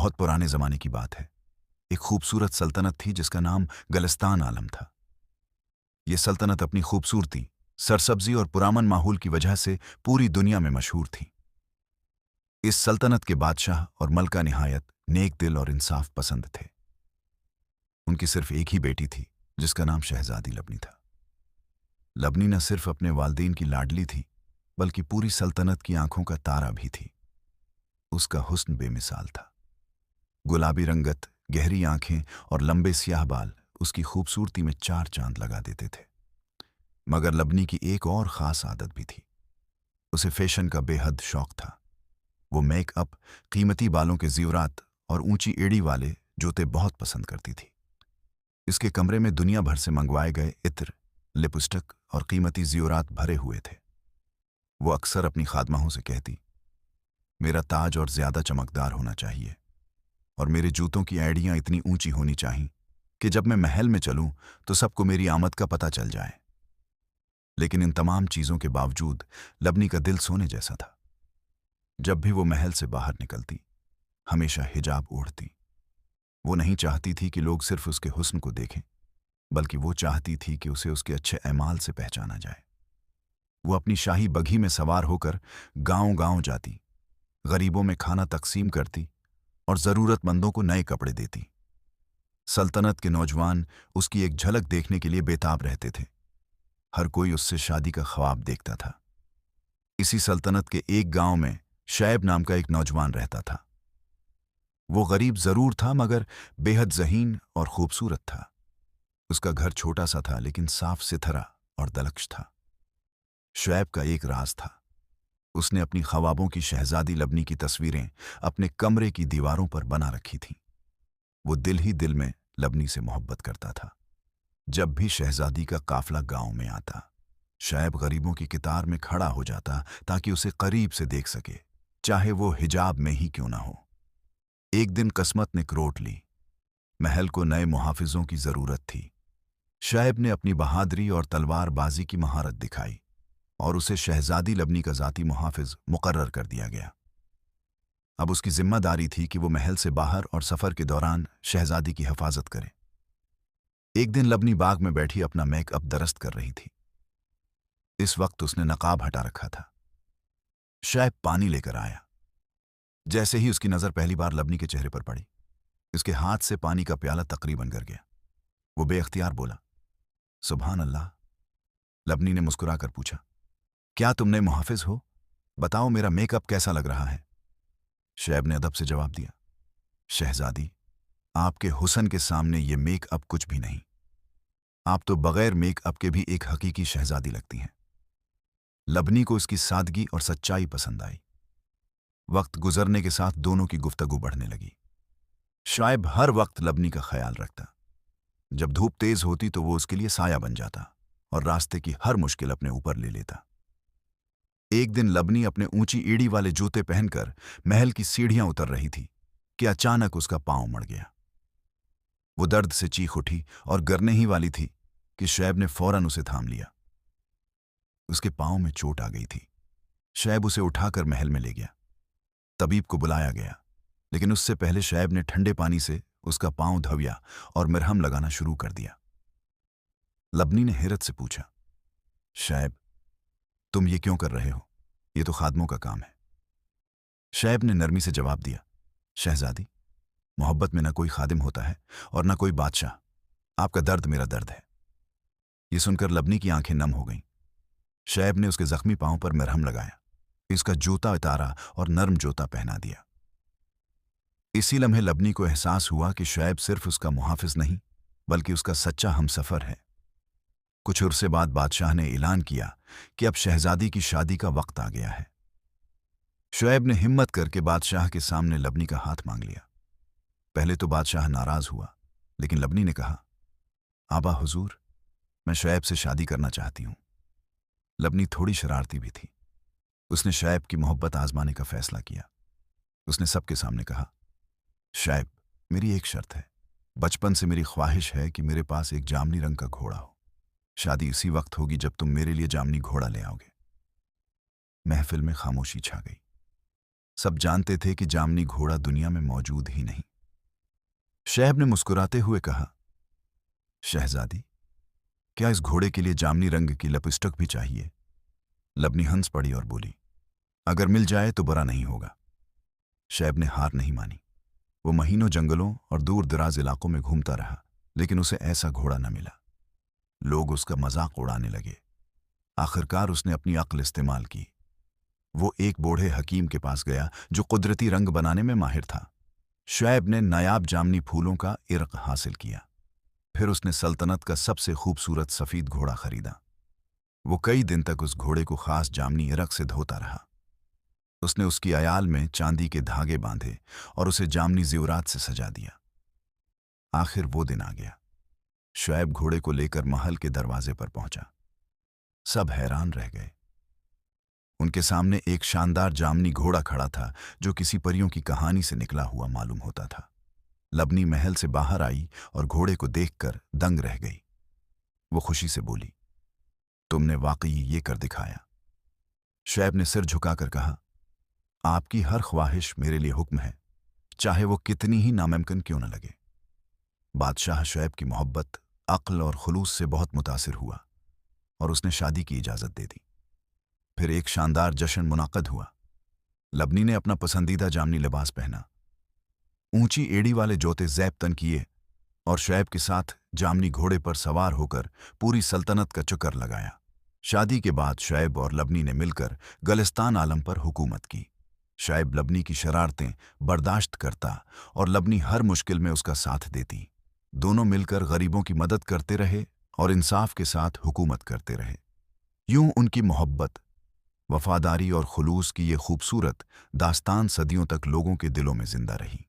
बहुत पुराने ज़माने की बात है। एक खूबसूरत सल्तनत थी जिसका नाम गलिस्तान आलम था। ये सल्तनत अपनी खूबसूरती, सरसब्जी और पुरामन माहौल की वजह से पूरी दुनिया में मशहूर थी। इस सल्तनत के बादशाह और मलका निहायत नेक दिल और इंसाफ पसंद थे। उनकी सिर्फ एक ही बेटी थी जिसका नाम शहजादी लबनी था। लबनी न सिर्फ अपने वालदेन की लाडली थी बल्कि पूरी सल्तनत की आंखों का तारा भी थी। उसका हुस्न बेमिसाल था। गुलाबी रंगत, गहरी आंखें और लंबे स्याह बाल उसकी खूबसूरती में चार चांद लगा देते थे। मगर लबनी की एक और ख़ास आदत भी थी। उसे फैशन का बेहद शौक था। वो मेकअप, कीमती बालों के ज़ीवरात और ऊंची एड़ी वाले जूते बहुत पसंद करती थी। इसके कमरे में दुनिया भर से मंगवाए गए इत्र, लिपस्टिक और कीमती ज़ीवरात भरे हुए थे। वो अक्सर अपनी खादमाहों से कहती, मेरा ताज और ज़्यादा चमकदार होना चाहिए और मेरे जूतों की एड़ियाँ इतनी ऊंची होनी चाहिए कि जब मैं महल में चलूं तो सबको मेरी आमद का पता चल जाए। लेकिन इन तमाम चीज़ों के बावजूद लबनी का दिल सोने जैसा था। जब भी वो महल से बाहर निकलती, हमेशा हिजाब ओढ़ती। वो नहीं चाहती थी कि लोग सिर्फ उसके हुस्न को देखें, बल्कि वो चाहती थी कि उसे उसके अच्छे ऐमाल से पहचाना जाए। वो अपनी शाही बघी में सवार होकर गांव-गांव जाती, गरीबों में खाना तकसीम करती और ज़रूरतमंदों को नए कपड़े देती। सल्तनत के नौजवान उसकी एक झलक देखने के लिए बेताब रहते थे। हर कोई उससे शादी का ख्वाब देखता था। इसी सल्तनत के एक गांव में शैब नाम का एक नौजवान रहता था। वो गरीब जरूर था मगर बेहद ज़हीन और खूबसूरत था। उसका घर छोटा सा था लेकिन साफ सुथरा और दलक्ष था। शुएब का एक राज था। उसने अपनी ख्वाबों की शहजादी लबनी की तस्वीरें अपने कमरे की दीवारों पर बना रखी थीं। वो दिल ही दिल में लबनी से मोहब्बत करता था। जब भी शहजादी का काफिला गांव में आता, शुएब गरीबों की कतार में खड़ा हो जाता ताकि उसे करीब से देख सके, चाहे वो हिजाब में ही क्यों ना हो। एक दिन किस्मत ने करोट ली। महल को नए मुहाफिजों की जरूरत थी। शुएब ने अपनी बहादुरी और तलवारबाजी की महारत दिखाई और उसे शहजादी लबनी का जाती मुहाफिज मुकर्रर कर दिया गया। अब उसकी जिम्मेदारी थी कि वो महल से बाहर और सफर के दौरान शहजादी की हिफाजत करे। एक दिन लबनी बाग में बैठी अपना मेकअप दरस्त कर रही थी। इस वक्त उसने नकाब हटा रखा था। शुएब पानी लेकर आया। जैसे ही उसकी नजर पहली बार लबनी के चेहरे पर पड़ी, उसके हाथ से पानी का प्याला तकरीबन गिर गया। वो बेअख्तियार बोला, सुभान अल्लाह। लबनी ने मुस्कुराकर पूछा, क्या तुम नए मुहाफिज हो? बताओ मेरा मेकअप कैसा लग रहा है? शुएब ने अदब से जवाब दिया, शहजादी, आपके हुस्न के सामने ये मेकअप कुछ भी नहीं। आप तो बगैर मेकअप के भी एक हकीकी शहजादी लगती हैं। लबनी को इसकी सादगी और सच्चाई पसंद आई। वक्त गुजरने के साथ दोनों की गुफ्तगू बढ़ने लगी। शुएब हर वक्त लबनी का ख्याल रखता। जब धूप तेज होती तो वो उसके लिए साया बन जाता और रास्ते की हर मुश्किल अपने ऊपर ले लेता। एक दिन लबनी अपने ऊंची एड़ी वाले जूते पहनकर महल की सीढ़ियां उतर रही थी कि अचानक उसका पांव मड़ गया। वो दर्द से चीख उठी और गिरने ही वाली थी कि शुएब ने फौरन उसे थाम लिया। उसके पांव में चोट आ गई थी। शुएब उसे उठाकर महल में ले गया। तबीब को बुलाया गया, लेकिन उससे पहले शुएब ने ठंडे पानी से उसका पांव धोया और मरहम लगाना शुरू कर दिया। लबनी ने हैरत से पूछा, शुएब, तुम ये क्यों कर रहे हो? ये तो खादमों का काम है। शुएब ने नरमी से जवाब दिया, शहजादी, मोहब्बत में न कोई खादिम होता है और न कोई बादशाह। आपका दर्द मेरा दर्द है। ये सुनकर लबनी की आंखें नम हो गईं। शुएब ने उसके जख्मी पांव पर मरहम लगाया, इसका जूता उतारा और नर्म जूता पहना दिया। इसी लम्हे लबनी को एहसास हुआ कि शुएब सिर्फ उसका मुहाफिज नहीं बल्कि उसका सच्चा हमसफर है। कुछ अरसे बाद बादशाह ने ऐलान किया कि अब शहजादी की शादी का वक्त आ गया है। शुएब ने हिम्मत करके बादशाह के सामने लबनी का हाथ मांग लिया। पहले तो बादशाह नाराज हुआ, लेकिन लबनी ने कहा, आबा हुजूर, मैं शुएब से शादी करना चाहती हूं। लबनी थोड़ी शरारती भी थी। उसने शुएब की मोहब्बत आजमाने का फैसला किया। उसने सबके सामने कहा, शुएब, मेरी एक शर्त है। बचपन से मेरी ख्वाहिश है कि मेरे पास एक जामनी रंग का घोड़ा हो। शादी इसी वक्त होगी जब तुम मेरे लिए जामनी घोड़ा ले आओगे। महफिल में खामोशी छा गई। सब जानते थे कि जामनी घोड़ा दुनिया में मौजूद ही नहीं। शैब ने मुस्कुराते हुए कहा, शहजादी, क्या इस घोड़े के लिए जामनी रंग की लिपस्टिक भी चाहिए? लबनी हंस पड़ी और बोली, अगर मिल जाए तो बुरा नहीं होगा। शैब ने हार नहीं मानी। वो महीनों जंगलों और दूर दराज इलाकों में घूमता रहा, लेकिन उसे ऐसा घोड़ा न मिला। लोग उसका मजाक उड़ाने लगे। आखिरकार उसने अपनी अक्ल इस्तेमाल की। वो एक बूढ़े हकीम के पास गया जो कुदरती रंग बनाने में माहिर था। शुएब ने नायाब जामनी फूलों का इर्क हासिल किया। फिर उसने सल्तनत का सबसे खूबसूरत सफेद घोड़ा खरीदा। वो कई दिन तक उस घोड़े को खास जामनी इर्क से धोता रहा। उसने उसकी अयाल में चांदी के धागे बांधे और उसे जामनी जेवरात से सजा दिया। आखिर वो दिन आ गया। शुएब घोड़े को लेकर महल के दरवाजे पर पहुंचा। सब हैरान रह गए। उनके सामने एक शानदार जामनी घोड़ा खड़ा था जो किसी परियों की कहानी से निकला हुआ मालूम होता था। लबनी महल से बाहर आई और घोड़े को देखकर दंग रह गई। वो खुशी से बोली, तुमने वाकई ये कर दिखाया। शुएब ने सिर झुकाकर कहा, आपकी हर ख्वाहिश मेरे लिए हुक्म है, चाहे वो कितनी ही नामुमकिन क्यों न लगे। बादशाह शुएब की मोहब्बत, अक्ल और खुलूस से बहुत मुतासिर हुआ और उसने शादी की इजाज़त दे दी। फिर एक शानदार जश्न मुनाक़द हुआ। लबनी ने अपना पसंदीदा जामनी लिबास पहना, ऊंची एड़ी वाले जोते ज़ैब तन किए और शुएब के साथ जामनी घोड़े पर सवार होकर पूरी सल्तनत का चक्कर लगाया। शादी के बाद शुएब और लबनी ने मिलकर गलिस्तान आलम पर हुकूमत की। शुएब लबनी की शरारतें बर्दाश्त करता और लबनी हर मुश्किल में उसका साथ देती। दोनों मिलकर गरीबों की मदद करते रहे और इंसाफ के साथ हुकूमत करते रहे। यूं उनकी मोहब्बत, वफादारी और खुलूस की ये खूबसूरत दास्तान सदियों तक लोगों के दिलों में जिंदा रही।